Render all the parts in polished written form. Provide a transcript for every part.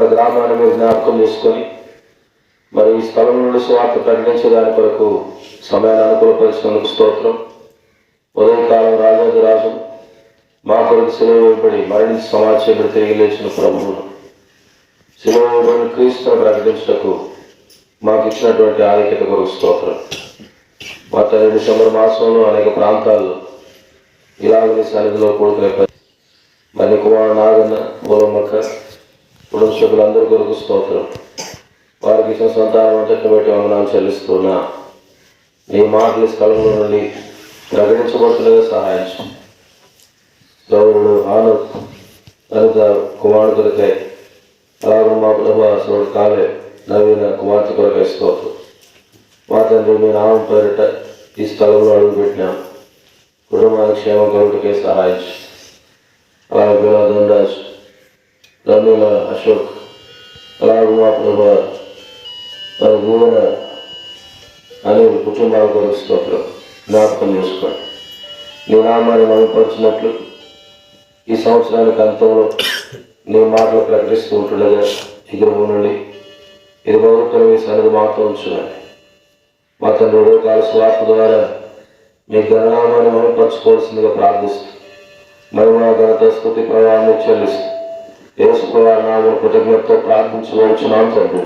దేవరకొండ గ్రామాన్ని మీరు జ్ఞాపకం చేసుకొని మరి ఈ స్థలం నుండి స్వార్థ ప్రకటించడానికి కొరకు సమయాన్ని అనుకూలపరిచినందుకు స్తోత్రం. ఉదయకాలం రాజు మా కొరకు సెలవు వేయబడి మరణించి సమాచారం తిరిగి లేచిన ప్రభువును సెలవు వేయబడిన క్రీస్తును ప్రకటించటకు మాకు ఇచ్చినటువంటి ఆధిక్యత కొరకు స్తోత్రం. మా తల్లి డిసెంబర్ మాసంలో అనేక ప్రాంతాల్లో ఇలాగని సన్నిధిలో కూడుకునే మరి కుమారు నాగన్న మూలమ్మక్క కుటుంబ సభ్యులందరి కొరకు స్తోత్రం. వారికి ఇచ్చిన సంతానం అంతటి బట్టి వందనాలు చెల్లిస్తున్నా. నీ మాటల స్థలంలో నుండి ప్రకటించబడుతున్నగా సహాయించు. గౌరుడు ఆనంద్ అనిత కుమారుడు కొరకై అలాగే మా ప్రభాసుడు కాలే నవీన కుమార్తె కొరకై స్తోత్రం. మా తండ్రి మీ నామం పేరిట ఈ స్థలంలో అడుగుపెట్టినాం. కుటుంబానికి క్షేమ కలుగుటకే సహాయించు. అలాగే ధనరాజ్ ధనుల అశోక్ అలాగే మా ప్రభా మరి భూవన అనే కుటుంబాల కొరకు స్తోత్రం జ్ఞాపకం చేసుకోండి. నీ నామాన్ని మహిమపరిచినట్లు ఈ సంవత్సరానికి అంతంలో నీ మాటలు ప్రకటిస్తూ ఉంటుండగా ఎగురు నుండి ఇది మొదలుకొని మీ సన్నిధి మాతో ఉంచున్నాను. మా తండ్రి ఉదయకాల స్వార్థ ద్వారా మీ ఘననామాన్ని మహిమపరచుకోవాల్సిందిగా ప్రార్థిస్తూ మహిమ ఘనత స్తుతి ప్రభావాన్ని చెల్లిస్తూ యేసు ప్రభు నామమున కృతజ్ఞతతో ప్రార్థించవచ్చున్నాం తండ్రి.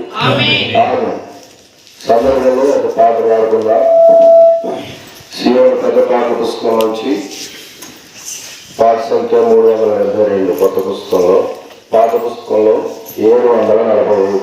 సందర్భంలో ఒక పాట పాడుకుందా. సీయోను పెద్ద పాట పుస్తకం నుంచి పాట సంఖ్య 382 కొత్త పుస్తకంలో పాత పుస్తకంలో 740.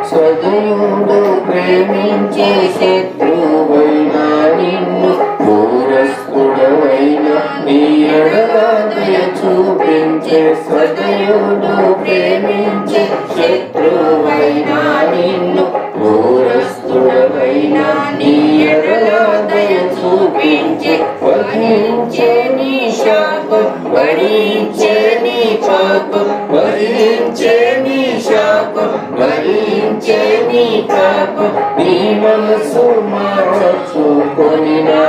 స్వదేవుడు ప్రేమించే శత్రువైన నిన్ను పూరస్తుడవైన నీ ఎడదయ చూపించే స్వదేవుడు ప్రేమించే శత్రువైన నిన్ను పూరస్తుడవైన నీ ఎడదయ చూపించే వహించే నీ శాపం భరించే నీ పాపం భరించే నీ శాపం భరించే నీ పాపం నీ మనసు మార్చుకొనినా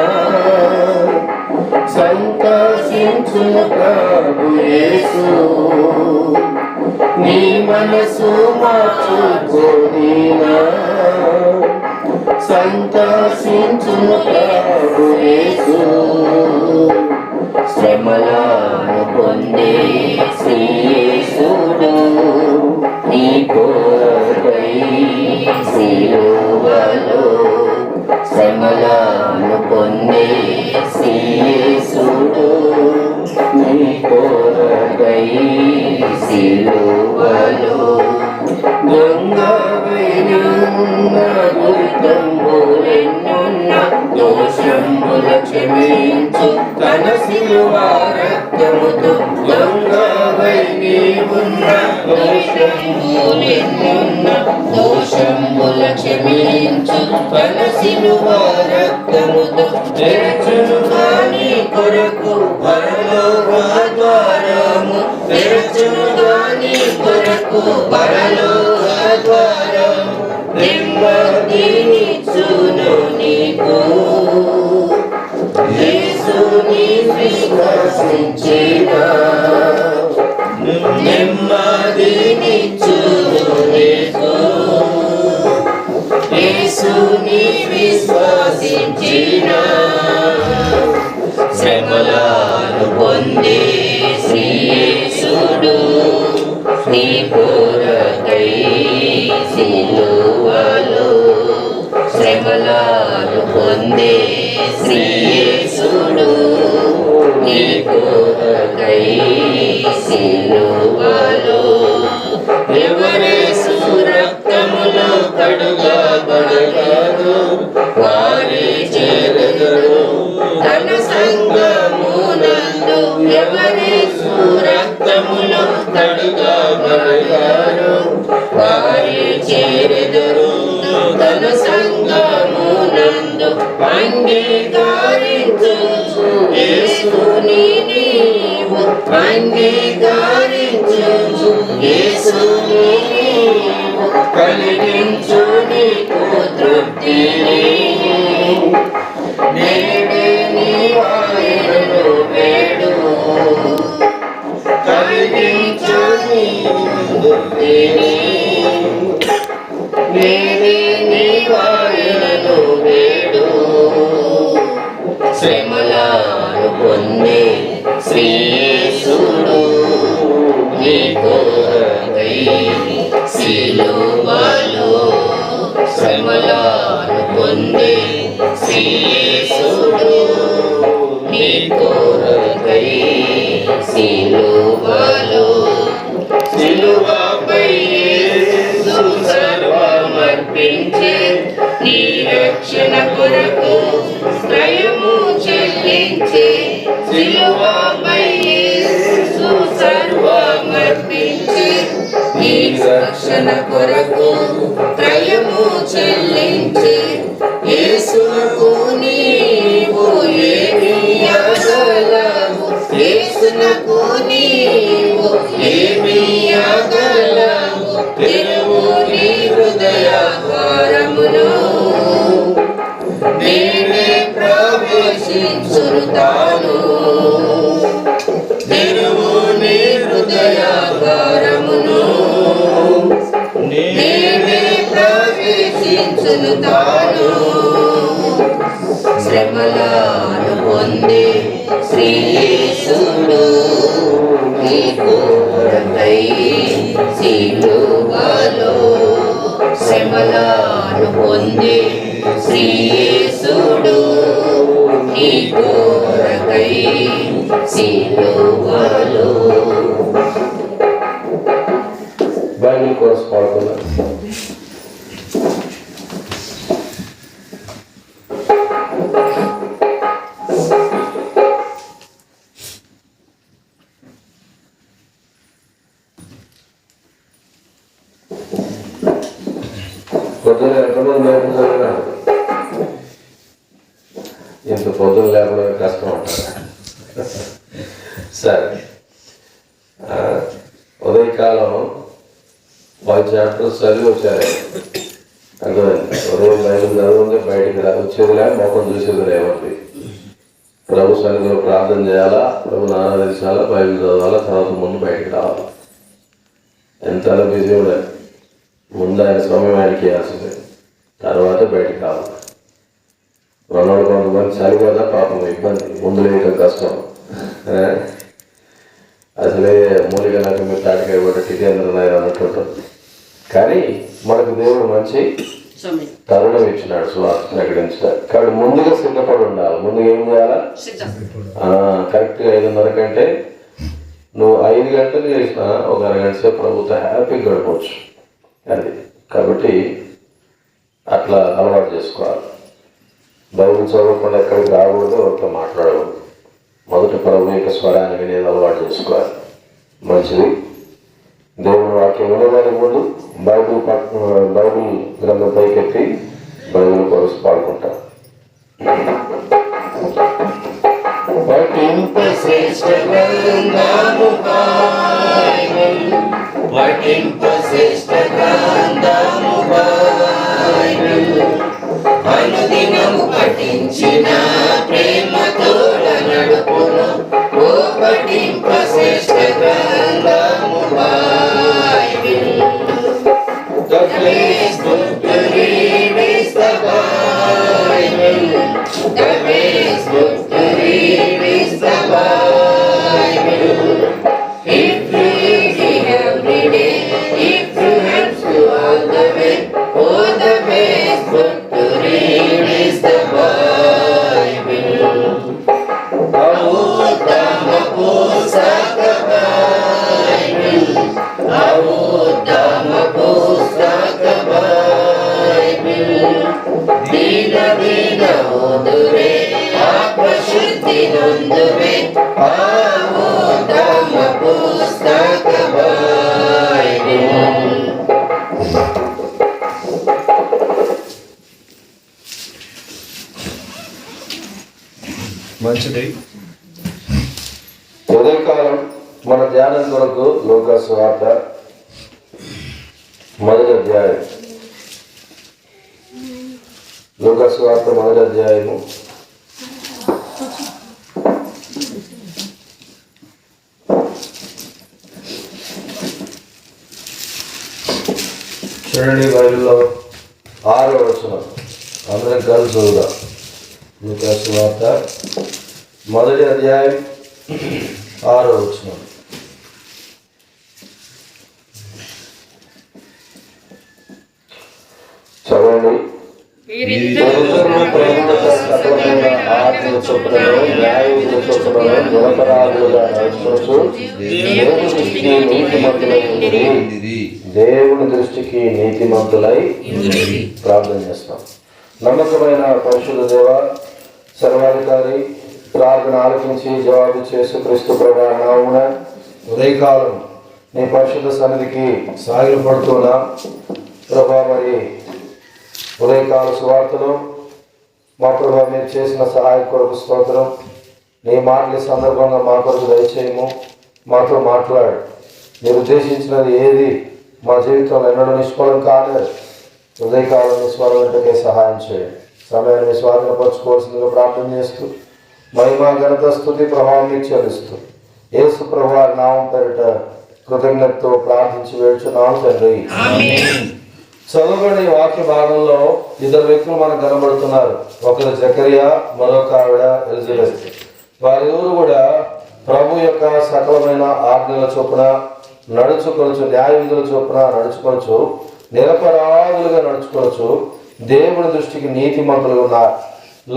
సంతోషించు ప్రభు యేసు నీ మనసు మార్చుకొనినా సంతోషించు ప్రభు యేసు శ్రమలను పొందే శ్రీయేసుడు నీ కొరకై సిలువలో శ్రమలను పొందే శ్రీయేసుడు నీ కొరకై సిలువలో దొంగవైన దుర్గంబులెన్నున్న దోషముల క్షమించు తన సిలువ రక్తముతో దొంగవై నీవున్న దోషములెన్నున్న దోషముల క్షమించు తన సిలువ రక్తముతో తెరచునుగా నీ కొరకు పరలోక ద్వారము తెరచునుగా నీ కొరకు పరలోక ద్వారము నెమ్మదినిచ్చును నీకు యేసుని విశ్వసించిన నెమ్మదినిచ్చును నీకు యేసుని విశ్వసించిన శ్రమలను పొందే శ్రీయేసుడు నీ కొరకై సిలువలో శ్రమలను పొందే శ్రీయేసుడు నీ కొరకై సిలువలో ఎవరేసు రక్తములో కడుగబడగారు వారే చేరగరు తన సంగమునందు ఎవరేసు రక్త అందరూ తన సంగమునందు అంగీకరించు యేసుని నీవు అంగీకరించు యేసుని నీవు కలిగించు నీకు తృప్తిని నేడే నీ వాయును వేడు కలిగించు నీకు తృప్తిని నేడే నీ వాయును వేడు శ్రమలను పొంది శ్రీ యేసుడు నీ కొరకై సిలువలో శ్రమలను పొంది శ్రీ యేసుడు నీ కొరకై సిలువలో సిలువపై యేసు సర్వమర్పించి నీ రక్షణ కొరకు త్రయము చెల్లించి సిలువపై యేసు సర్వమర్పించి నీ రక్షణ కొరకు త్రయము చెల్లించి యేసునకు నీవు ఏమి ఇయ్యగలవు యేసునకు నీవు ఏమి ఇయ్యగలవు తెరువు నీ హృదయ ద్వారమును నేనే ప్రవేశించును తాను తెరువు నీ హృదయ ద్వారమును నేనే ప్రవేశించును తాను శ్రమలను పొంది శ్రీ యేసుడు నీ కొరకై సిలువలో శ్రమలను పొంది శ్రీ యేసుడు నీ కొరకై సిలువలో బైబిల్ కోర్స్ పాడుతున్నారు. పొద్దున ఎంతమంది లేకుండా ఇంత పొద్దున లేకుండా కష్టం అంటారు. సరే, ఉదయకాలం 5 చాప్టర్స్ చదివి వచ్చారు. అర్థమైంది. ఉదయం బైబిల్ చదివింది బయటికి వచ్చేదిలే, మొఖం చూసేదిలే ఎవరిది. ప్రభు సన్నిధిలో ప్రార్థన చేయాలా, ప్రభుని ఆరాధించాలా, బైబిల్ చదవాలా, తర్వాత ముందు బయటికి రావాలి. ఎంతలా బిజీ ఉండాలి. ముందు ఆయన సమయం ఆయనకి ఇవ్వాల్సిందే, తర్వాత బయటికి రావాలి. మనోడు కొంతమంది చలి కదా పాపం ఇబ్బంది, ముందు లేయటం కష్టం. అసలే మూలిక నాకు మీరు తాటికాయ కూడా టికేంద్ర నాయన అన్నట్టుంటుంది. కానీ మనకు దేవుడు మంచి తరుణం ఇచ్చినాడు సువార్త ప్రకటించడానికి. కాబట్టి ముందుగా సిద్ధపడి ఉండాలి. ముందుగా ఏం చేయాలా? కరెక్ట్గా 5:30 కంటే నువ్వు 5 గంటలు చేసినా ఒక అరగంట సేపు ప్రభుత్వ హ్యాపీగా గడపవచ్చు. అది కాబట్టి అట్లా అలవాటు చేసుకోవాలి. బైబిల్ చదవకుండా ఎక్కడికి రాకూడదు, ఎవరితో మాట్లాడకూడదు. మొదటి ప్రభు యొక్క స్వరాన్ని వినేది అలవాటు చేసుకోవాలి. మంచిది. దేవుని వాక్యం వినడానికి ముందు బైబిల్ గ్రంథం పైకెత్తి బైబిల్ కొలుసు పాడుకుంటాం. అనుదినము పఠించిన ప్రేమతో నడుపును ఓ పఠింప శ్రేష్ఠ గ్రంథము Bible. The best book to read is the Bible. The best book to read is the Bible. If you read it every day, if you have to all the way, oh, the best book to read is the Bible. Avutama pusaka Bible. Avutama pusaka Bible. Dina dina odure, apashuddhi nonduve. Avutama pusaka Bible. మంచిది. ఉదయకాలం మన ధ్యానం కొరకు లూకా సువార్త మొదటి అధ్యాయం. లూకా సువార్త మొదటి అధ్యాయము 6వ వచనం అందరం కలిసి చదువుదాం. లూకా సువార్త మొదటి అధ్యాయం 6వ వచనం. చదవండి. ఆజ్ఞ చొప్పునను న్యాయవిధుల చొప్పునను నిరపరాధులుగా నడుచుకొనుచు దేవుని దృష్టికి నీతిమంతులై ప్రార్థన చేస్తాం. నమ్మకమైన పరిశుద్ధ దేవ, సర్వాధికారి, ప్రార్థన ఆలకించి జవాబు చేసు క్రీస్తు ప్రభువు నామమున ఉదయకాలం నీ పరిశుద్ధ సన్నిధికి సాగిలపడుతున్నా ప్రభా. మరి ఉదయకాల సువార్తలో మా ప్రభా మీరు చేసిన సహాయం కొరకు స్తోత్రం. నీ మాటల సందర్భంగా మా కొరకు దయచేయము, మాతో మాట్లాడు. మీరు ఉద్దేశించినది ఏది మా జీవితంలో ఎన్నడూ నిష్ఫలం కాలేదు. ఉదయకాలం నిస్వార్థకే సహాయం చేయండి. సమయాన్ని స్వాధీనపరచుకోవాల్సిందిగా ప్రార్థన చేస్తూ మహిమ ఘనత స్తుతి ప్రభావం మీకు చెల్లిస్తూ యేసు ప్రభువు నామం పేరిట కృతజ్ఞతతో ప్రార్థించి వేడుచున్నాం తండ్రి. చదువుబడిన వాక్య భాగంలో ఇద్దరు వ్యక్తులు మనకు కనబడుతున్నారు. ఒకరు జకరియా, మరొక ఆవిడ ఎలిజబెత్. వారిరువురు కూడా ప్రభు యొక్క సకలమైన ఆజ్ఞల చొప్పున నడుచుకొనచ్చు, న్యాయ విధుల చొప్పున నడుచుకొనచ్చు, నిరపరాధులుగా నడుచుకోవచ్చు, దేవుని దృష్టికి నీతిమంతులుగా ఉన్నారు.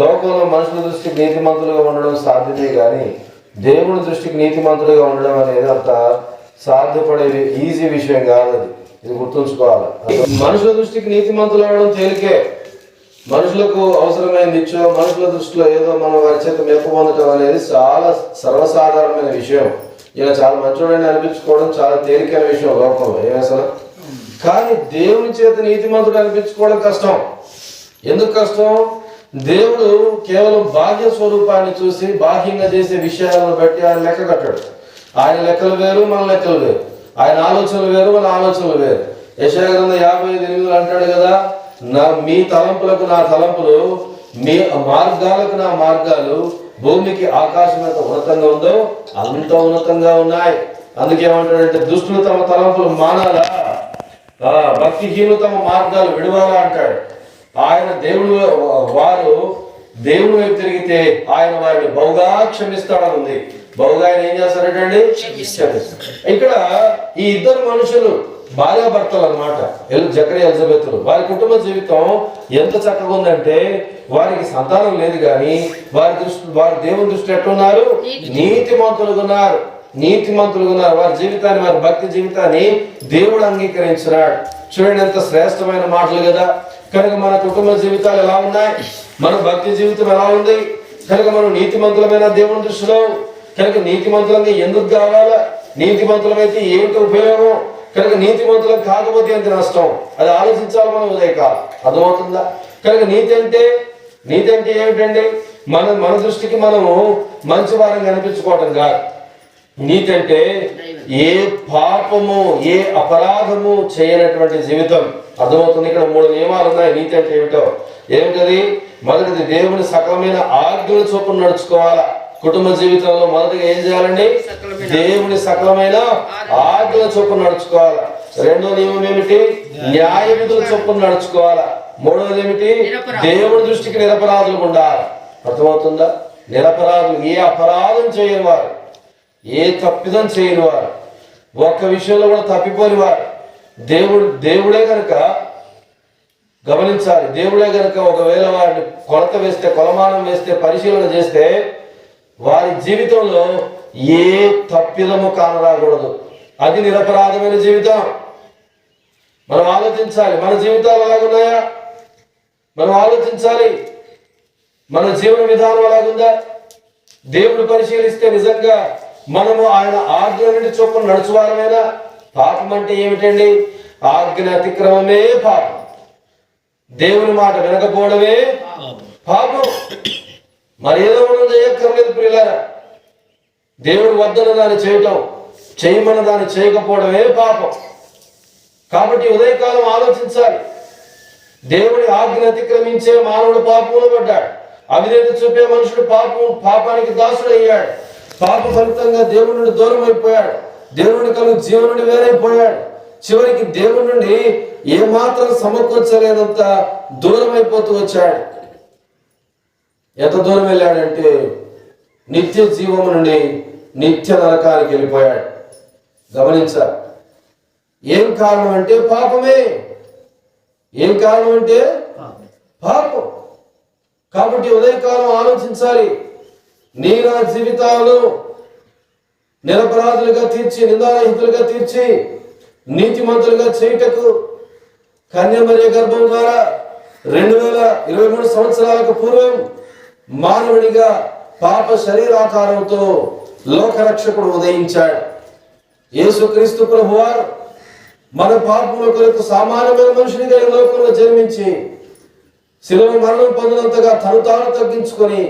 లోకంలో మనుషుల దృష్టికి నీతిమంతులుగా ఉండడం సాధ్యమే కానీ దేవుని దృష్టికి నీతిమంతులుగా ఉండడం అనేది అంత సాధ్యపడే ఈజీ విషయం కాదు. అది ఇది గుర్తుంచుకోవాలి. మనుషుల దృష్టికి నీతిమంతులు అవడం తేలికే. మనుషులకు అవసరమైన ఇచ్చో మనుషుల దృష్టిలో ఏదో మనం వారి చేత మెప్పు పొందడం అనేది చాలా సర్వసాధారణమైన విషయం. ఇలా చాలా మంచోడని అనిపించుకోవడం చాలా తేలికైన విషయం లోకంలో అసలు. కానీ దేవుని చేత నీతిమంతుడు అనిపించుకోవడం కష్టం. ఎందుకు కష్టం? దేవుడు కేవలం బాహ్య స్వరూపాన్ని చూసి బాహ్యంగా చేసే విషయాలను బట్టి ఆయన లెక్క కట్టాడు. ఆయన లెక్కలు వేరు, మన లెక్కలు వేరు. ఆయన ఆలోచనలు వేరు, మన ఆలోచనలు వేరు. యెషయా గ్రంథం 55:8 అంటాడు కదా, మీ తలంపులకు నా తలంపులు, మీ మార్గాలకు నా మార్గాలు భూమికి ఆకాశం ఎంత ఉన్నతంగా ఉందో అంత ఉన్నతంగా ఉన్నాయి. అందుకేమంటాడంటే దుష్టులు తమ తలంపులు మానాలా, భక్తిహీనులు తమ మార్గాలు విడవాలా అంటాడు. ఆయన దేవుడు, వారు దేవుని వైపు తిరిగితే ఆయన వారిని బహుగా క్షమిస్తాడని ఉంది. బహుగా ఆయన ఏం చేస్తారంటే ఇక్కడ ఈ ఇద్దరు మనుషులు భార్యాభర్తలు అన్నమాట, జకరియా ఎలిజబెత్లు. వారి కుటుంబ జీవితం ఎంత చక్కగా ఉందంటే వారికి సంతానం లేదు కానీ వారి దేవుని దృష్టి ఎట్లున్నారు? నీతిమంతులుగా ఉన్నారు. వారి జీవితాన్ని, వారి భక్తి జీవితాన్ని దేవుడు అంగీకరించినాడు. చూడండి ఎంత శ్రేష్టమైన మాటలు కదా. కనుక మన కుటుంబ జీవితాలు ఎలా ఉన్నాయి, మన భక్తి జీవితం ఎలా ఉంది, కనుక మనం నీతిమంతులమైన దేవుని దృష్టిలో, కనుక నీతిమంతులంగా ఎందుకు కావాలా, నీతిమంతులమైతే ఏంటి ఉపయోగం, కనుక నీతిమంతులం కాకపోతే ఎంత నష్టం, అది ఆలోచించాలి మనం ఉదయకాలం. అర్థమవుతుందా? కనుక నీతి అంటే ఏమిటండి? మన దృష్టికి మనము మంచి వారంగా అనిపించుకోవటం కాదు. నీతి అంటే ఏ పాపము, ఏ అపరాధము చేయనటువంటి జీవితం. అర్థమవుతుంది? ఇక్కడ 3 నియమాలు ఉన్నాయి. నీతి అంటే ఏమిటది? మొదటిది దేవుని సకలమైన ఆజ్ఞల చొప్పున నడుచుకోవాలా. కుటుంబ జీవితంలో మొదటిగా ఏం చేయాలండి? దేవుని సకలమైన ఆజ్ఞల చొప్పున నడుచుకోవాలా. రెండో నియమం ఏమిటి? న్యాయ విధుల చొప్పున నడుచుకోవాలా. మూడవది ఏమిటి? దేవుని దృష్టికి నిరపరాధులు ఉండాలి. అర్థమవుతుందా? నిరపరాధులు, ఏ అపరాధం చేయని వారు, ఏ తప్పిదం చేయని వారు, ఒక్క విషయంలో కూడా తప్పిపోని వారు. దేవుడే కనుక గమనించాలి. దేవుడే కనుక ఒకవేళ వారిని కొలత వేస్తే, కొలమానం వేస్తే, పరిశీలన చేస్తే వారి జీవితంలో ఏ తప్పిదము కానరాకూడదు. అది నిరపరాధమైన జీవితం. మనం ఆలోచించాలి, మన జీవితాలు ఎలాగున్నాయా? మనం ఆలోచించాలి, మన జీవన విధానం ఎలాగుందా? దేవుడు పరిశీలిస్తే నిజంగా మనము ఆయన ఆజ్ఞల చొప్పున నడుచువారమేనా? పాపం అంటే ఏమిటండి? ఆజ్ఞ అతిక్రమమే పాపం. దేవుని మాట వినకపోవడమే పాపం. మరేదో మనం చేయక్కర్లేదు ప్రియులారా. దేవుడు వద్దన దాన్ని చేయటం, చేయమన్న దాన్ని చేయకపోవడమే పాపం. కాబట్టి ఉదయకాలం ఆలోచించాలి. దేవుడి ఆజ్ఞ అతిక్రమించే మానవుడు పాపంలో పడ్డాడు. అవిధేయత చూపే మనుషుడు పాపానికి దాసుడు అయ్యాడు. పాప ఫలితంగా దేవుడి నుండి దూరం అయిపోయాడు. దేవుడి కలుగు జీవం నుండి వేరైపోయాడు. చివరికి దేవుడి నుండి ఏమాత్రం సమకూర్చలేనంత దూరం అయిపోతూ వచ్చాడు. ఎంత దూరం వెళ్ళాడంటే నిత్య జీవము నుండి నిత్య నరకానికి వెళ్ళిపోయాడు. గమనించాలి. ఏం కారణం అంటే పాపమే. ఏం కారణం అంటే పాపం. కాబట్టి ఉదయకాలం ఆలోచించాలి. నీ నా జీవితాలను నిరపరాధులుగా తీర్చి, నిందారహితులుగా తీర్చి, నీతిమంతులుగా చేయుటకు కన్యమర్య గర్భం ద్వారా 2023 సంవత్సరాలకు పూర్వం మానవుడిగా పాప శరీరాకారంతో లోకరక్షకుడు ఉదయించాడు. యేసుక్రీస్తు ప్రభువారు మన పాపముల కొరకు సామాన్యమైన మనుషునిగా ఈ లోకంలో జన్మించి శిలువ మరణం పొందినంతగా తను తాను తగ్గించుకొని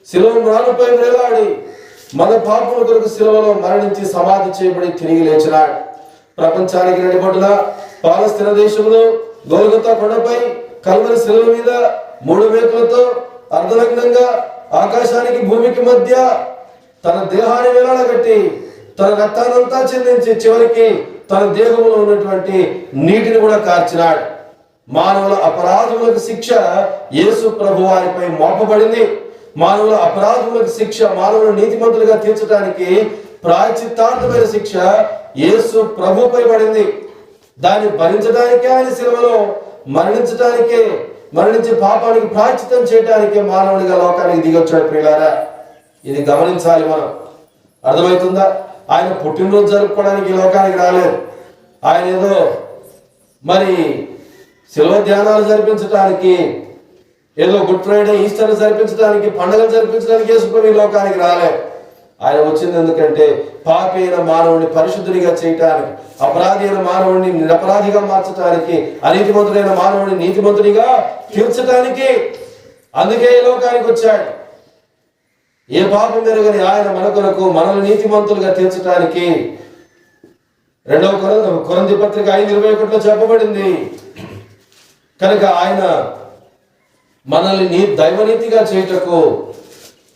శిలువ మరణంపై వేలాడి మన పాపముల కొరకు శిలువలో మరణించి సమాధి చేయబడి తిరిగి లేచినాడు. ప్రపంచానికి నడిపొట్టున పాలస్తీనా దేశంలో గోల్గొతా కొండపై కల్వరి శిలువ మీద 3 మేకులతో అర్ధనగ్నంగా ఆకాశానికి భూమికి మధ్య తన దేహాన్ని వేలాడగట్టి తన రక్తానంతా చెందించి చివరికి తన దేహంలో ఉన్నటువంటి నీటిని కూడా కార్చినాడు. మానవుల అపరాధములకు శిక్ష యేసు ప్రభు వారిపై మోపబడింది. మానవుల అపరాధములకు శిక్ష, మానవులు నీతిమంతులుగా తీర్చడానికి ప్రాయశ్చిత్తార్థమైన శిక్ష యేసు ప్రభుపై పడింది. దాన్ని భరించడానికే ఆయన శిలువలో మరణించి పాపానికి ప్రాయశ్చిత్తం చేయడానికే మానవుడిగా లోకానికి దిగొచ్చాడు. ప్రియులారా, ఇది గమనించాలి. మనం అర్థమవుతుందా? ఆయన పుట్టినరోజు జరుపుకోవడానికి ఈ లోకానికి రాలేదు. ఆయన ఏదో మరి శిలువ ధ్యానాలు జరిపించడానికి, ఏదో గుడ్ ఫ్రైడే, ఈస్టర్ జరిపించడానికి, పండుగలు జరిపించడానికి యేసు ఈ లోకానికి రాలేదు. ఆయన వచ్చింది ఎందుకంటే పాపి అయిన మానవుడిని పరిశుద్ధుడిగా చేయటానికి, అపరాధి అయిన మానవుడిని నిరపరాధిగా మార్చడానికి, అనీతిమంతుడైన మానవుడిని నీతిమంతుడిగా తీర్చడానికి. అందుకే ఈ లోకానికి వచ్చాడు. ఏ పాపం మెరుగని ఆయన మన కొరకు మనల్ని నీతిమంతులుగా తీర్చడానికి 2 కొరింథీ పత్రిక 5:21 చెప్పబడింది. కనుక ఆయన మనల్ని దైవనీతిగా చేయుటకు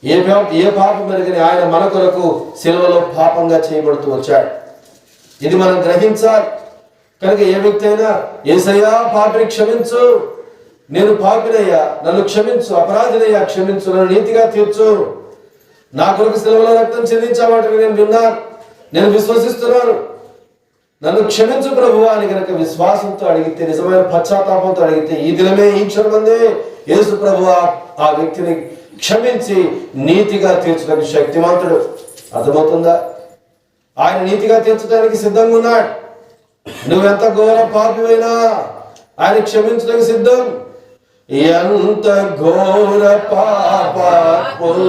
ఏ పాపం మెరుగని ఆయన మన కొరకు శిలువలో పాపంగా చేయబడుతూ వచ్చాడు. ఇది మనం గ్రహించాలి. కనుక ఏ వ్యక్తి అయినా యేసయ్యా పాపిని క్షమించు, నేను పాపినయ్యా నన్ను క్షమించు, అపరాధినయ్యా క్షమించు, నన్ను నీతిగా తీర్చు, నా కొరకు శిలువలో రక్తం చెందించామంటే నేను విన్నాను, నేను విశ్వసిస్తున్నాను, నన్ను క్షమించు ప్రభువా అని కనుక విశ్వాసంతో అడిగితే, నిజమైన పశ్చాత్తాపంతో అడిగితే ఈ దినమే ఈ క్షణమందే యేసు ప్రభువా ఆ వ్యక్తిని క్షమించి నీతిగా తీర్చడానికి శక్తివంతుడు. అర్థమవుతుందా? ఆయన నీతిగా తీర్చడానికి సిద్ధంగా ఉన్నాడు. నువ్వెంత ఘోర పాపివైనా ఆయన క్షమించడానికి సిద్ధం. ఎంత ఘోర పాపములనైనా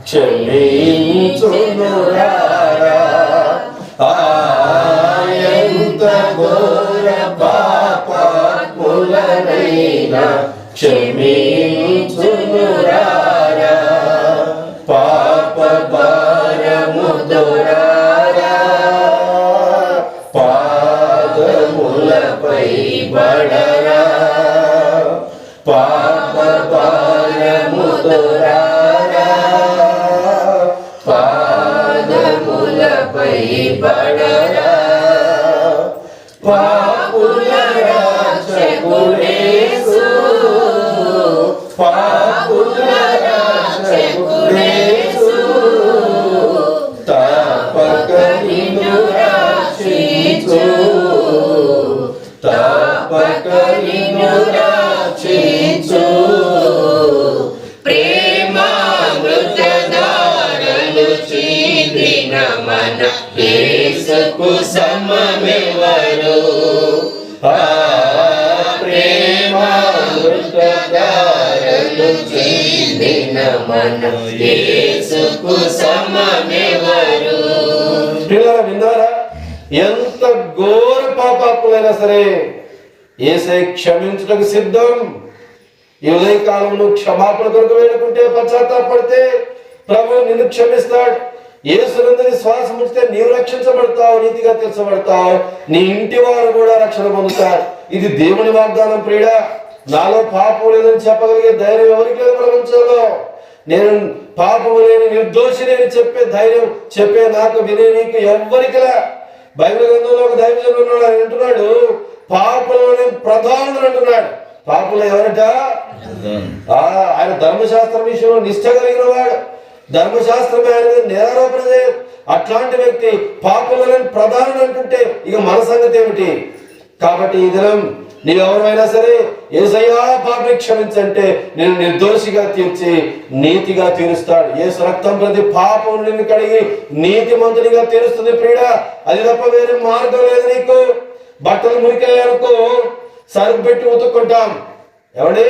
క్షమించునురా, ఎంత ఘోర పాపములనైనా క్షమించునురా, పాప భారము దొరారా, పాదములపై బడరా, పాప భారము దొరారా, పాదములపై బడరా, పాపుల రక్షకుడేసు, పాపుల రక్షకుడేసు, తప్పక నిన్ను రక్షించు, తప్పక నిన్ను రక్షించు. ప్రేమామృతధారలు చిందిన మన యేసుకు సమమెవరు, ప్రేమామృతధారలు చిందిన మన యేసుకు సమమెవరు. పిల్లలు విన్నారా? ఎంత ఘోర పాపాత్ములైనా సరే యేసయ్య క్షమించుటకు సిద్ధం. ఈ ఉదయకాలంలో క్షమాపణ కొరకు వేడుకుంటే, పశ్చాత్తాపడితే ప్రభు నిన్ను క్షమిస్తాడు. యేసునందు శ్వాసం ఉంచితే నీవు రక్షించబడతావు, నీతిగా తీర్చబడతావు, నీ ఇంటి వారు కూడా రక్షణ పొందుతారు. ఇది దేవుని వాగ్దానం. ప్రియుడా, నాలో పాపం లేదని చెప్పగలిగే ధైర్యం ఎవరికి లేదు ప్రపంచంలో. నేను పాపము లేని నిర్దోషి లేని చెప్పే ధైర్యం చెప్పే నాకు వినే నీకు ఎవ్వరికిలా. బైబిల్ గ్రంథంలో ఒక దైవజనుడు ఉన్నాడు, ఆయన అంటున్నాడు, పాపంలోనే ప్రధానుడు అంటున్నాడు. పాపంలో ఎవరట? ఆయన ధర్మశాస్త్రం విషయంలో నిష్ఠ కలిగిన వాడు. ధర్మశాస్త్రమే ఆయన నేరారోపణ చేయదు. అట్లాంటి వ్యక్తి పాపంలోనే ప్రధానుడు అంటుంటే ఇక మన సంగతి ఏమిటి? కాబట్టి ఈ దినం నీవు ఎవరైనా సరే యేసయ్యా పాపని క్షమించంటే నేను నిర్దోషిగా తీర్చి నీతిగా తీరుస్తాడు. యేసు రక్తం ప్రతి పాపం నిన్ను కడిగి నీతిమంతునిగా తీరుస్తుంది. ప్రియుడా, అది తప్ప వేరే మార్గం లేదు నీకు. బట్టలు మురికాయనుకో సరుకు పెట్టి ఉతుక్కుంటాం, ఏమండి?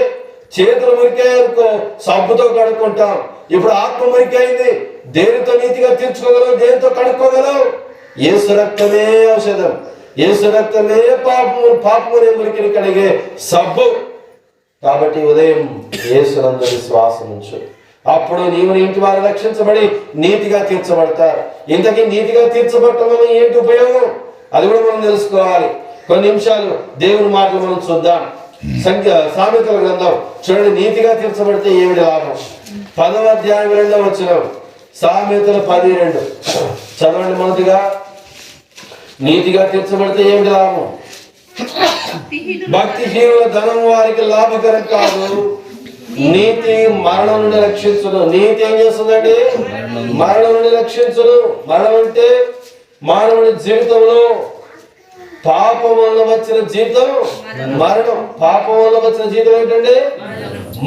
చేతులు మురికాయనుకో సబ్బుతో కడుక్కుంటాం. ఇప్పుడు ఆత్మ మురికైంది, దేనితో నీతిగా తీర్చుకోగలవు, దేనితో కడుక్కోగలవు? యేసు రక్తమే ఔషధం, యేసు రక్తమే పాపమునే మురికిని కడిగే సబ్బు. కాబట్టి ఉదయం యేసునందు విశ్వాసం ఉంచు, అప్పుడు నీవు నీ ఇంటి వారు రక్షించబడి నీతిగా తీర్చబడతారు. ఇంతకీ నీతిగా తీర్చబడటం వల్ల ఏంటి ఉపయోగం? అది కూడా మనం తెలుసుకోవాలి. కొన్ని నిమిషాలు దేవుని మాటలు మనం చూద్దాం. సామెతల గ్రంథం చూడండి, నీతిగా తీర్చబడితే ఏమిటి లాభం? 10వ అధ్యాయం 2వ వచనం, సామెతలు 10:2 చదవండి. మొదటిగా, నీతిగా తీర్చబడితే ఏమిటి లాభం? భక్తిహీనుల ధనం వారికి లాభకరం కాదు, నీతి మరణం నుండి రక్షించును. నీతి ఏం చేస్తుందండి? మరణం నుండి రక్షించును. మరణం అంటే మానవుని జీవితంలో పాపం వల్ల వచ్చిన జీవితం మరణం. పాపం వల్ల వచ్చిన జీవితం ఏంటండి?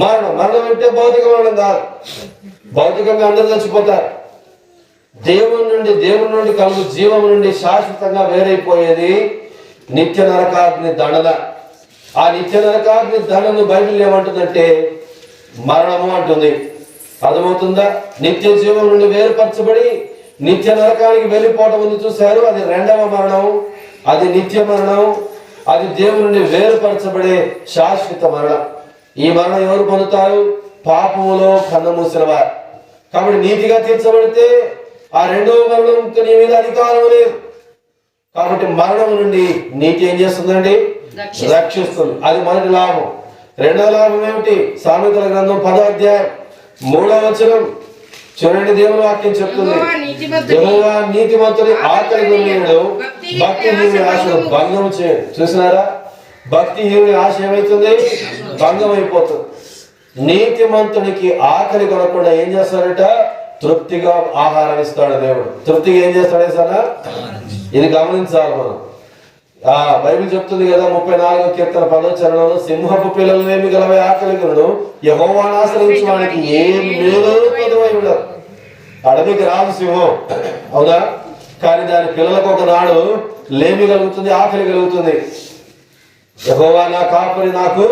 మరణం. మరణం అంటే భౌతిక మరణం కాదు. భౌతికంగా అందరూ చచ్చిపోతారు. దేవుని నుండి కలుగు జీవం నుండి శాశ్వతంగా వేరైపోయేది నిత్య నరకాగ్ని దండన. ఆ నిత్య నరకాగ్ని దండను బైబిల్ ఏమంటుందంటే మరణము అంటుంది. అర్థమవుతుందా? నిత్య జీవం నుండి వేరుపరచబడి నిత్య నరకానికి వెళ్ళిపోవటం ఉంది చూశారు, అది 2వ మరణం. అది నిత్య మరణం. అది దేవుని నుండి వేరుపరచబడే శాశ్వత మరణం. ఈ మరణం ఎవరు పొందుతారు? పాపములో కన్నుమూసిన వారు. కాబట్టి నీతిగా తీర్చబడితే ఆ 2వ మరణంతో నీ మీద అధికారం లేదు. కాబట్టి మరణం నుండి నీతి ఏం చేస్తుందండి? రక్షిస్తుంది. అది మొదటి లాభం. 2వ లాభం ఏమిటి? సామెతల గ్రంథం 10వ అధ్యాయం 3వ వచనం చూడండి, దేవుని వాక్యం చెప్తుంది, యెహోవా నీతిమంతుని ఆకలి కొనేడు, భక్తిహీనుని ఆశను భంగం చేయడు. చూసినారా? భక్తిహీనుని ఆశ ఏమైతుంది? భంగం అయిపోతుంది. నీతిమంతునికి ఆకలి కొనకుండా ఏం చేస్తాడట? తృప్తిగా ఆహారం ఇస్తాడు దేవుడు. తృప్తిగా ఏం చేస్తాడు సార్? ఇది గమనించాలి మనం. బైబిల్ చెప్తుంది కదా, 34వ కీర్తన 10వ చరణంలో, సింహపు పిల్లలు ఏమి గలవే ఆకలి కొనడు, యెహోవాను ఆశ్రయించు వానికి ఏం మేలు కొదువై ఉండదు. అడవికి రాదు సింహం, అవునా? కానీ దాని పిల్లలకు ఒకనాడు లేమి కలుగుతుంది, ఆకలి కలుగుతుంది. యెహోవా నా కాపరి, నాకు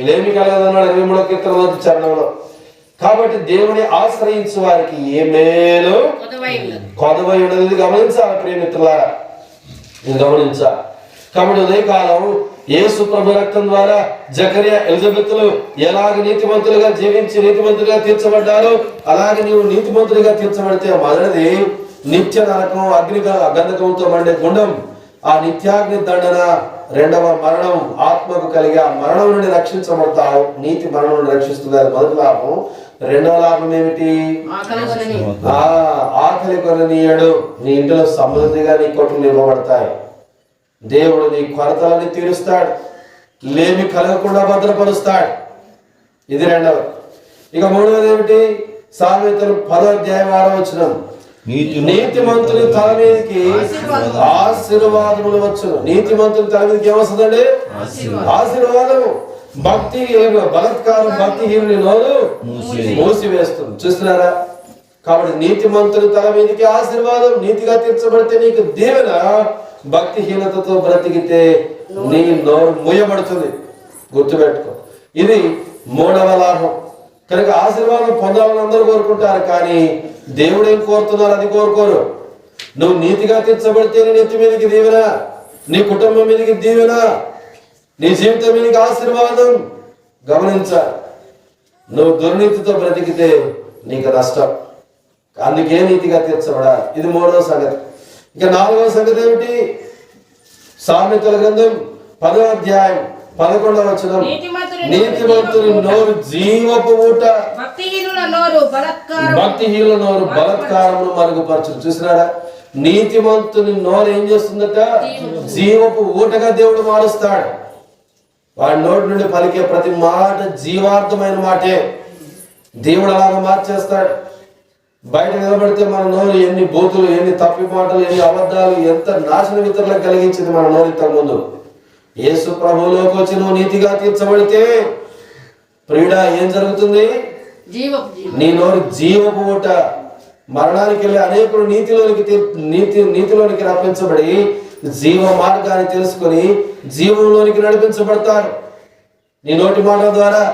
లేమి కలగదన్నాడు 23వ కీర్తన 1వ చరణంలో. కాబట్టి దేవుని ఆశ్రయించు వారికి ఏ మేలు కొదవై ఉండదు. ఇది గమనించాలి ప్రియమిత్రులారా, ఇది గమనించాలి. కాబట్టి ఉదయకాలం యేసు ప్రభు రక్తం ద్వారా జకరియా ఎలిజబెత్లు ఎలాగ నీతిమంతులుగా జీవించి నీతిమంతులుగా తీర్చబడ్డారో అలాగే నీవు నీతిమంతులుగా తీర్చబడితే మొదటిది నిత్య నరకం, అగ్ని గంధకంతో మండే గుండం, ఆ నిత్యాగ్ని దండన. 2వ మరణం, ఆత్మకు కలిగి ఆ మరణం నుండి రక్షించబడతావు. నీతి మరణం నుండి రక్షిస్తుంది, అది మొదటి లాభం. 2వ లాభం ఏమిటి? ఆకలి కొననీయడు. నీ ఇంటిలో సమృద్ధిగా నీ కొట్లు నింపబడతాయి. దేవుడు నీ కొరతలని తీరుస్తాడు, లేమి కలగకుండా భద్రపరుస్తాడు. ఇది 2వది. ఇక 3వది ఏమిటి? సామెతలు 10వ అధ్యాయం 6వ వచనం, నీతిమంతుని తల మీదకి ఆశీర్వాదములు వచ్చును. నీతిమంతుని తల మీదకి ఏమొస్తుందండి? ఆశీర్వాదము. బలత్కారం భక్తిహీనుని నోరు మూసివేస్తుంది. చూస్తున్నారా? కాబట్టి నీతిమంతుని తల మీదకి ఆశీర్వాదం. నీతిగా తీర్చబడితే నీకు దీవెన. భక్తిహీనతతో బ్రతికితే నీ నోరు మూయబడుతుంది. గుర్తుపెట్టుకో, ఇది 3వ లాభం. కనుక ఆశీర్వాదం పొందాలని అందరూ కోరుకుంటారు, కానీ దేవుడు ఏం కోరుతున్నారు? అది కోరుకోరు. నువ్వు నీతిగా తీర్చబడితే నీ నెత్తి మీదకి దీవెన, నీ కుటుంబం మీదకి దీవెన, నీ జీవితం మీదకి ఆశీర్వాదం. గమనించాలి. నువ్వు దుర్నీతితో బ్రతికితే నీకు నష్టం. అందుకే నీతిగా తీర్చబడాలి. ఇది 3వ సంగతి. ఇక 4వ సంగతి ఏమిటి? సామెతల గ్రంథం 10వ అధ్యాయం 11వ వచనం, నీతిమంతుని నోరు జీవపు ఊట, భక్తిహీనుల నోరు బలత్కారమును మరుగుపరచు. చూసినారా? నీతిమంతుని నోరు ఏం చేస్తుందట? జీవపు ఊటగా దేవుడు మారుస్తాడు. వాడి నోటి నుండి పలికే ప్రతి మాట జీవార్థమైన మాటే. దేవుడు అలాగా మార్చేస్తాడు. బయట నిలబడితే మన నోరు ఎన్ని బూతులు, ఎన్ని తప్పి మాటలు, ఎన్ని అబద్ధాలు, ఎంత నాశనం ఇతరులకు కలిగించింది మన నోరు ఇంతకు ముందు. యేసు ప్రభువులోకి వచ్చి నువ్వు నీతిగా తీర్చబడితే ప్రియుడా ఏం జరుగుతుంది? నీ నోరు జీవపు ఊట. మరణానికి వెళ్ళి అనేకులు నీతిలోనికి రప్పించబడి జీవ మార్గాన్ని తెలుసుకొని జీవంలోనికి నడిపించబడతారు నీ నోటి మాట ద్వారా.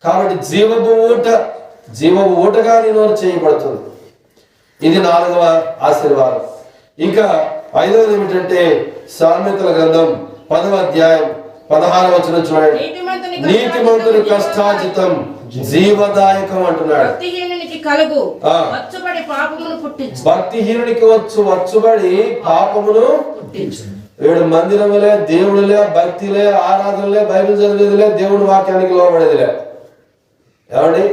కాబట్టి జీవపు ఊటగా నీ నోరు చేయబడుతుంది. ఇది 4వ ఆశీర్వాదం. ఇంకా 5వది ఏమిటంటే సామెతల గ్రంథం 10వ అధ్యాయం 16వ వచనం చూడండి. నీతిమంతుని కష్టార్జితం జీవదాయకం అంటున్నాడు. భక్తిహీనునికి వచ్చుబడి పాపమును వీడు మందిరములే, దేవుడులే, భక్తిలే, ఆరాధనలే, బైబిల్ చదివేదిలే, దేవుడి వాక్యానికి లోబడేదిలే. ఏమండి?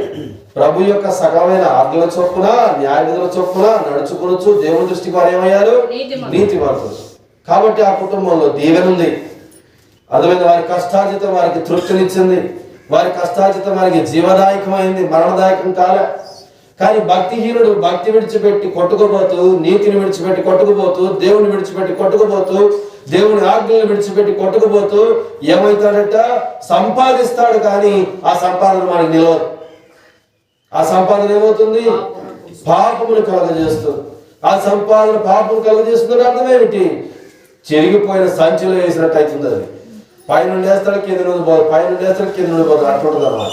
ప్రభు యొక్క సకలమైన ఆజ్ఞల చొప్పున, న్యాయ విధుల చొప్పున నడుచుకోవచ్చు. దేవుని దృష్టికి వారు ఏమయ్యారు? నీతిమంతులు. కాబట్టి ఆ కుటుంబంలో దీవెన ఉంది. అర్థమైన వారి కష్టార్జితం వారికి తృప్తినిచ్చింది. వారి కష్టార్జితం వారికి జీవదాయకమైంది, మరణదాయకం కాలే. కానీ భక్తిహీనుడు భక్తి విడిచిపెట్టి కొట్టుకుపోతూ, నీతిని విడిచిపెట్టి కొట్టుకుపోతూ, దేవుని విడిచిపెట్టి కొట్టుకుపోతూ, దేవుని ఆజ్ఞలను విడిచిపెట్టి కొట్టుకుపోతూ ఏమవుతాడట? సంపాదిస్తాడు. కానీ ఆ సంపాదన మనకి నిలవదు. ఆ సంపాదన ఏమవుతుంది? పాపమును కలగజేస్తుంది. ఆ సంపాదన పాపం కలగజేస్తుంది. అర్థం ఏమిటి? చెరిగిపోయిన సంచిలో వేసినట్టు అవుతుంది. అది పైనుండి వేస్తాడు, కింద నుండి పోదు, పైనుండి వేస్తాడు, కింద నుండి పోదు, అట్లుంటుంది అన్నమాట.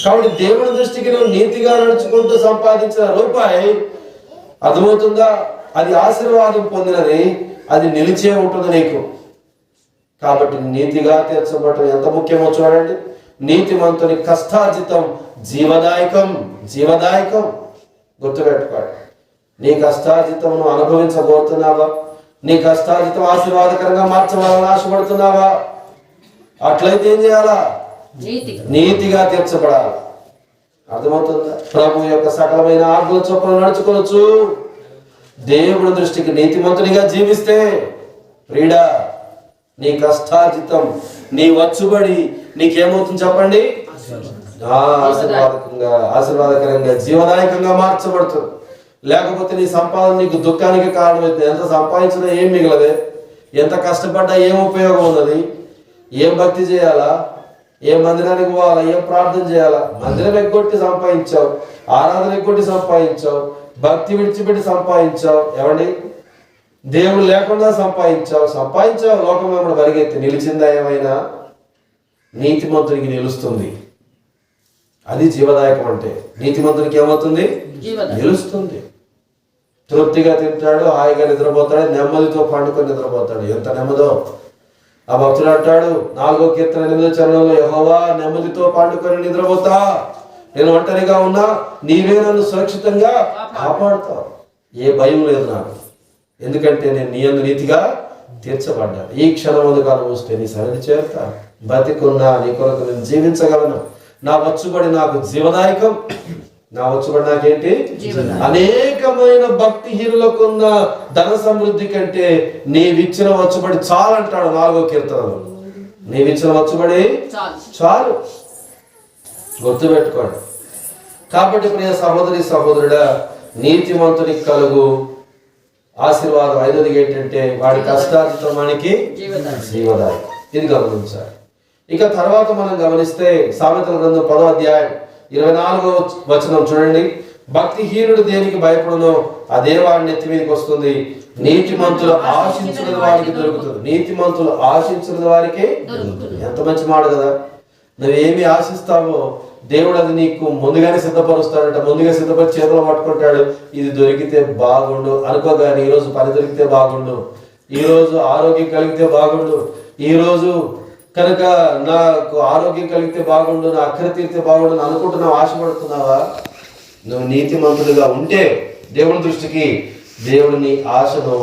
కాబట్టి దేవుని దృష్టికి నువ్వు నీతిగా నడుచుకుంటూ సంపాదించిన రూపాయి అర్థమవుతుందా? అది ఆశీర్వాదం పొందినది, అది నిలిచే ఉంటుంది నీకు. కాబట్టి నీతిగా తీర్చబడటం ఎంత ముఖ్యమో చూడండి. నీతిమంతుని కష్టార్జితం జీవదాయకం. గుర్తుపెట్టుకోండి. నీ కష్టార్జితం అనుభవించబోతున్నావా? నీ కష్టార్జితం ఆశీర్వాదకరంగా మార్చవాలని ఆశపడుతున్నావా? అట్లయితే ఏం చేయాలా? నీతిగా తీర్చబడాలి. అర్థమవుతుందా? ప్రభు యొక్క సకలమైన ఆజ్ఞల చొప్పున నడుచుకోవచ్చు. దేవుడి దృష్టికి నీతిమంతునిగా జీవిస్తే ప్రియుడా నీ కష్టార్జితం, నీ వచ్చుబడి నీకేమవుతుంది చెప్పండి? ఆశీర్వాదకరంగా జీవదాయకంగా మార్చబడుతుంది. లేకపోతే నీ సంపాదన నీకు దుఃఖానికి కారణమవుతుంది. ఎంత సంపాదించినా ఏం మిగలదే, ఎంత కష్టపడ్డా ఏం ఉపయోగం ఉన్నది? ఏం భక్తి చేయాలా? ఏ మందిరానికి పోవాలా? ఏం ప్రార్థన చేయాలా? మందిరం ఎగ్గొట్టి సంపాదించావు, ఆరాధన ఎగ్గొట్టి సంపాదించావు, భక్తి విడిచిపెట్టి సంపాదించావు. ఏమండి? దేవుడు లేకుండా సంపాదించావు. లోకం వెంబడి పరిగెత్తి నిలిచిందా? ఏమైనా? నీతిమంతునికి నిలుస్తుంది. అది జీవదాయకం. అంటే నీతిమంతునికి ఏమవుతుంది? నిలుస్తుంది. తృప్తిగా తింటాడు, హాయిగా నిద్రపోతాడు, నెమ్మదితో పండుకొని నిద్రపోతాడు. ఎంత నెమ్మదో! ఆ భక్తుడు అంటాడు 4వ కీర్తన 8వ చరణంలో, యెహోవా నెమ్మదితో పండుకొని నిద్రపోతా, నేను ఒంటరిగా ఉన్నా నీవే నన్ను సురక్షితంగా కాపాడుతావు. ఏ భయం లేదు నాకు, ఎందుకంటే నేను నీ యందు నీతిగా తీర్చబడ్డా. ఈ క్షణం అందుకు వస్తే నీ సన్నిధి చేరుతా. బతికున్నా నీ కొరకు నేను జీవించగలను. నా వచ్చుబడి నాకు జీవదాయకం. నా వచ్చుబడి నాకేంటి? అనేకమైన భక్తిహీనులకున్న ధన సమృద్ధి కంటే నీవిచ్చిన వచ్చుబడి చాలు అంటాడు 4వ కీర్తనలో. నీవిచ్చిన వచ్చుబడి చాలు. గుర్తుపెట్టుకోండి. కాబట్టి ప్రియ సహోదరి సహోదరుడా, నీతిమంతునికి కలుగు ఆశీర్వాదం 5వది ఏంటంటే వాడి కష్టార్జితం వానికి జీవదాయకం. ఇది గమనించాలి. ఇక తర్వాత మనం గమనిస్తే సామెతల గ్రంథం 10వ అధ్యాయం 24వ వచనం చూడండి. భక్తిహీనుడు దేనికి భయపడునో అదే వాడి నెత్తి మీదకి వస్తుంది. నీతిమంతులు ఆశించున్నది వారికి దొరుకుతుంది. నీతిమంతులు ఆశించున్నది వారికి దొరుకుతుంది. ఎంత మంచి మాట కదా! నువ్వేమి ఆశిస్తావో దేవుడు అది నీకు ముందుగానే సిద్ధపరుస్తాడట. ముందుగా సిద్ధపరిచి చేతులు పట్టుకుంటాడు. ఇది దొరికితే బాగుండు అనుకోగాని ఈరోజు పని దొరికితే బాగుండు, ఈరోజు ఆరోగ్యం కలిగితే బాగుండు, ఈరోజు కనుక నాకు ఆరోగ్యం కలిగితే బాగుండు, నా అక్కర తీరితే బాగుండు అని అనుకుంటున్నావు, ఆశపడుతున్నావా? నువ్వు నీతిమంతుడిగా ఉంటే దేవుని దృష్టికి దేవుడు నీ ఆశను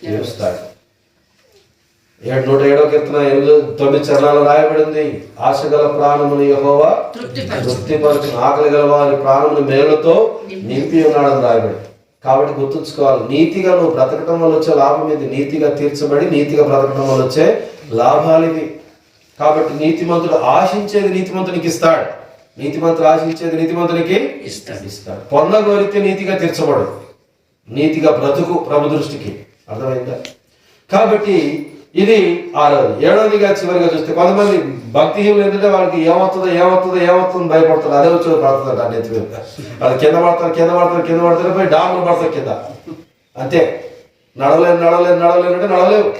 తీరుస్తాడు. 107వ కీర్తన 8-9 చరణాలు రాయబడింది, ఆశ గల ప్రాణమును యెహోవా తృప్తిపరచును, ఆకలి గల వారి ప్రాణమును మేలుతో నింపి ఉన్నాడని రాయబడింది. కాబట్టి గుర్తుంచుకోవాలి, నీతిగా నువ్వు బ్రతకటం వల్ల వచ్చే లాభం ఇది. నీతిగా తీర్చబడి నీతిగా బ్రతకటం వల్ల వచ్చే లాభాలు ఇవి. కాబట్టి నీతిమంతుడు ఆశించేది నీతిమంతునికి ఇస్తాడు, నీతిమంతుడు ఆశించేది నీతిమంతునికి ఇస్తాడు. పొందగోరితే నీతిగా తీర్చబడు, నీతిగా బ్రతుకు ప్రభు దృష్టికి. అర్థమైందా? కాబట్టి ఇది 6వది. 7వదిగా చివరిగా చూస్తే కొంతమంది భక్తిహీనులు ఏంటంటే వాళ్ళకి ఏమవుతుందో భయపడతారు. అదే వచ్చి పడుతుంది ఆ నెత్తి మీద. వాళ్ళు కింద పడతారు పోయి డాములు పడతారు కింద. అంతే, నడవలేవు అంటే నడవలేవు.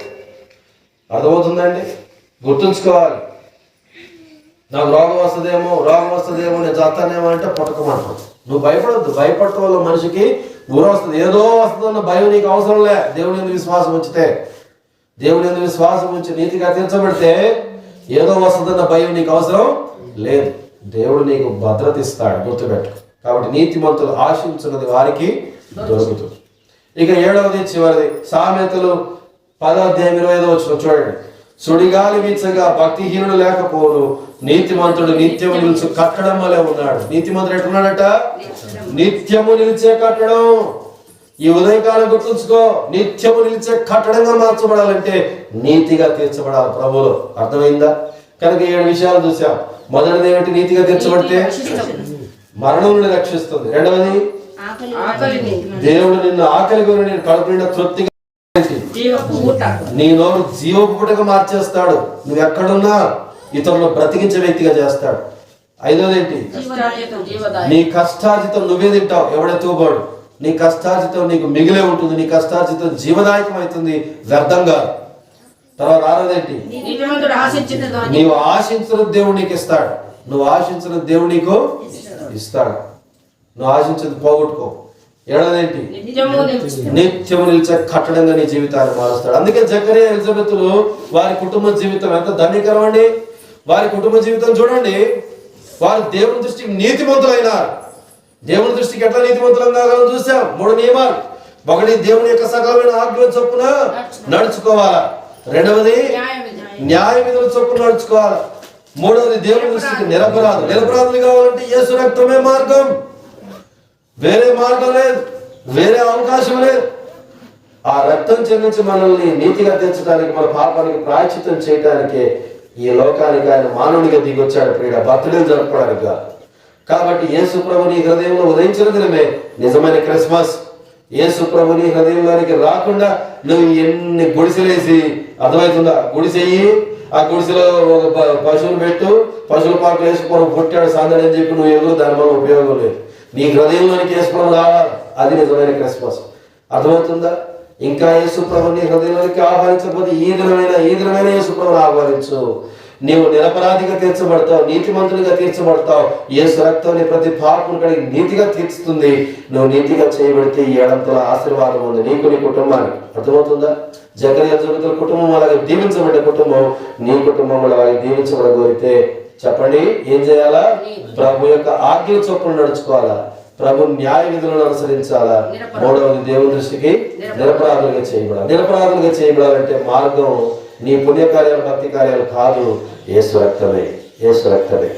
అర్థమవుతుందండి? గుర్తుంచుకోవాలి. నాకు రోగం వస్తుందేమో నేను చస్తానేమో అంటే పుట్టకమంటాం. నువ్వు భయపడద్దు. భయపడటం వల్ల మనిషికి ఊర వస్తుంది, ఏదో వస్తుందన్న భయం నీకు అవసరం లే. దేవుని యందు విశ్వాసం ఉంచితే, దేవుని యందు విశ్వాసం ఉంచి నీతిగా తీర్చబడితే ఏదో వస్తుందన్న భయం నీకు అవసరం లేదు. దేవుడు నీకు భద్రత ఇస్తాడు, గుర్తుపెట్టు. కాబట్టి నీతిమంతులు ఆశించున్నది వారికి దొరుకుతుంది. ఇక 7వది చివరిది, సామెతలు 10:25 చూడండి. సుడిగాలి వీచగా భక్తిహీనుడు లేకపోను, నీతిమంతుడు నిత్యము నిలుచు కట్టడం వలె ఉన్నాడు. నీతిమంతుడు ఎట్టున్నాడట? నిత్యము నిలిచే కట్టడం. ఈ ఉదయకాలం గుర్తుంచుకో, నిత్యము నిలిచే కట్టడంగా మార్చబడాలంటే నీతిగా తీర్చబడాలి ప్రభువులో. అర్థమైందా? కనుక 7 విషయాలు చూసాం. మొదటిది ఏమిటి? నీతిగా తీర్చబడితే మరణం నుండి రక్షిస్తుంది. రెండవది, దేవుడు నిన్ను ఆకలి కొని నేను కడుపు నిండా తృప్తిగా నీ నోరు జీవపుటగా మార్చేస్తాడు. నువ్వు ఎక్కడున్నా ఇతరులను బ్రతికించే వ్యక్తిగా చేస్తాడు. 5వది ఏంటి? నీ కష్టార్జితం నువ్వే తింటావు, ఎవడెత్తుకోబోడు. నీ కష్టార్జితం నీకు మిగిలే ఉంటుంది, నీ కష్టార్జితం జీవదాయకం అవుతుంది, వ్యర్థంగా. తర్వాత 6వది ఏంటి? నీవు ఆశించిన దేవుడు నీకు ఇస్తాడు. నువ్వు ఆశించిన దేవుడు నీకు ఇస్తాడు. నువ్వు ఆశించింది పోగొట్టుకో. 7వది ఏంటి? నిత్యము నిలిచే కట్టడంగా నీ జీవితాన్ని మారుస్తాడు. అందుకే జకరియా ఎలిజబెతులు వారి కుటుంబ జీవితం ఎంత ధన్యకరం అండి. వారి కుటుంబ జీవితం చూడండి, వారు దేవుని దృష్టికి నీతిమంతులైనారు. దేవుని దృష్టికి ఎట్లా నీతిమంతులంగా చూసాం. 3 నియమాలు. 1, దేవుని యొక్క సకలమైన ఆజ్ఞల చొప్పున నడుచుకోవాలా. 2వది, న్యాయ విధుల చొప్పున నడుచుకోవాలా. 3వది, దేవుని దృష్టికి నిరపరాధులు కావాలంటే యేసు రక్తమే మార్గం, వేరే మార్గం లేదు, వేరే అవకాశం లేదు. ఆ రక్తం చెల్లించి మనల్ని నీతిగా తీర్చడానికి, మన పాపానికి ప్రాయశ్చిత్తం చేయడానికి ఈ లోకానికి ఆయన మానవునిగా దిగొచ్చాడు. ప్రియుడ, బర్త్డే జరుపుకోవడానికి. కాబట్టి యేసు ప్రభు నీ హృదయంలో ఉదయించిన దినమే నిజమైన క్రిస్మస్. యేసు ప్రభు నీ హృదయంలోనికి రాకుండా నువ్వు ఎన్ని గుడిసెలేసి, అర్థమవుతుందా? గుడిసెయ్యి, ఆ గుడిసెలో ఒక పశువులు పెట్టు, పశువుల పాటలు వేసుకొని పుట్టాడు సందడి అని చెప్పి నువ్వు ఎదురు, దాని వల్ల ఉపయోగం లేదు. నీ హృదయంలోనికి యేసు ప్రభు రావాలి, అది నిజమైన క్రిస్మస్. అర్థమవుతుందా? ఇంకా యేసు ప్రభు నీ హృదయంలోనికి ఆహ్వానించకపోతే ఈ దినమైన యేసు ప్రభుని ఆహ్వానించు. నీవు నిరపరాధిగా తీర్చబడతావు, నీతిమంతునిగా తీర్చబడతావు. యేసు రక్తం నీ ప్రతి పాపమును కడిగి నీతిగా తీర్చుతుంది. నువ్వు నీతిగా చేయబడితే ఈ 7 ఆశీర్వాదం ఉంది నీకు, నీ కుటుంబానికి. అర్థమవుతుందా? జకరియా ఎలిజబెతుల కుటుంబం అలాగే దీవించబడ్డ కుటుంబం, నీ కుటుంబం అలాగే దీవించబడగోరితే చెప్పండి, ఏం చేయాలా? ప్రభు యొక్క ఆజ్ఞ చొప్పున నడుచుకోవాలా, ప్రభు న్యాయ విధులను అనుసరించాలా. 3వది, దేవుని దృష్టికి నిరపరాధులుగా చేయబడాలి. నిరపరాధులుగా చేయబడాలంటే మార్గం నీ పుణ్యకార్యాలు, భక్తి కార్యాలు కాదు, యేసు రక్తమే.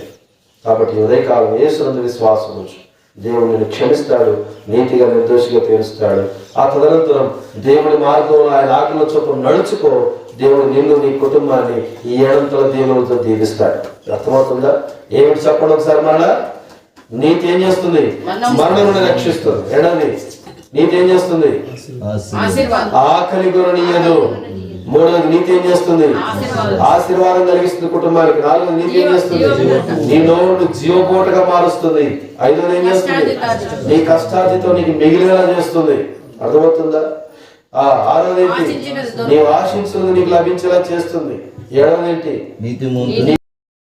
కాబట్టి ఉదయకాలం యేసునందు విశ్వాసం ఉంచు. దేవుడు నిన్ను క్షమిస్తాడు, నీతిగా నిర్దోషిగా తీరుస్తాడు. ఆ తదనంతరం దేవుడి మార్గంలో ఆయన ఆజ్ఞల చొప్పున నడుచుకో. దేవుడు నిన్ను, నీ కుటుంబాన్ని ఈ 7 దేవునితో దీవిస్తాడు. అర్థమవుతుందా? ఏమిటి చెప్పండి ఒకసారి. మరలా నీతి ఏం చేస్తుంది? మరణం నుండి రక్షిస్తుంది. 2వది, నీతి ఏం చేస్తుంది? ఆకలి కొననీయదు. 3వది, నీతి ఏం చేస్తుంది? ఆశీర్వాదం కలిగిస్తుంది కుటుంబానికి. 4వది, నీతి ఏం చేస్తుంది? నీ నోరును జీవకోటగా మారుస్తుంది. 5వది ఏం చేస్తుంది? నీ కష్టార్జితం నీకు మిగిలేలా చేస్తుంది. అర్థమవుతుందా? 6వది ఏంటి? నీవు ఆశించినది నీకు లభించేలా చేస్తుంది. 7వది ఏంటి?